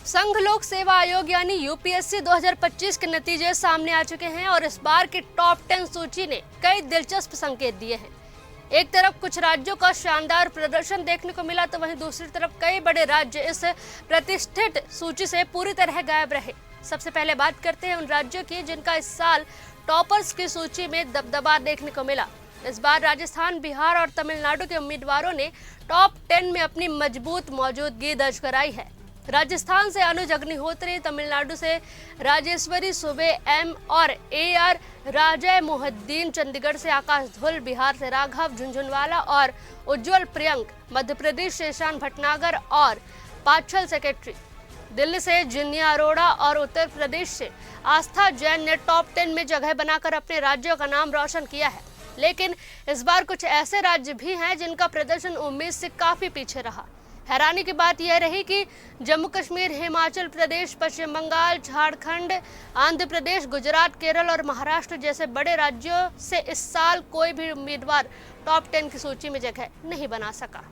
संघ लोक सेवा आयोग यानी यूपीएससी 2025 के नतीजे सामने आ चुके हैं और इस बार की टॉप 10 सूची ने कई दिलचस्प संकेत दिए हैं। एक तरफ कुछ राज्यों का शानदार प्रदर्शन देखने को मिला, तो वहीं दूसरी तरफ कई बड़े राज्य इस प्रतिष्ठित सूची से पूरी तरह गायब रहे। सबसे पहले बात करते हैं उन राज्यों की जिनका इस साल टॉपर्स की सूची में दबदबा देखने को मिला। इस बार राजस्थान, बिहार और तमिलनाडु के उम्मीदवारों ने टॉप 10 में अपनी मजबूत मौजूदगी दर्ज कराई है। राजस्थान से अनुज अग्निहोत्री, तमिलनाडु से राजेश्वरी सुबे एम और AR राजय मोहद्दीन, चंडीगढ़ से आकाश धुल, बिहार से राघव झुंझुनवाला और उज्जवल प्रियंक, मध्य प्रदेश से ईशान भटनागर और पाछल सेक्रेटरी, दिल्ली से जिनिया अरोड़ा और उत्तर प्रदेश से आस्था जैन ने टॉप 10 में जगह बनाकर अपने राज्यों का नाम रोशन किया है। लेकिन इस बार कुछ ऐसे राज्य भी हैं जिनका प्रदर्शन उम्मीद से काफी पीछे रहा। हैरानी की बात यह रही कि जम्मू कश्मीर, हिमाचल प्रदेश, पश्चिम बंगाल, झारखंड, आंध्र प्रदेश, गुजरात, केरल और महाराष्ट्र जैसे बड़े राज्यों से इस साल कोई भी उम्मीदवार टॉप 10 की सूची में जगह नहीं बना सका।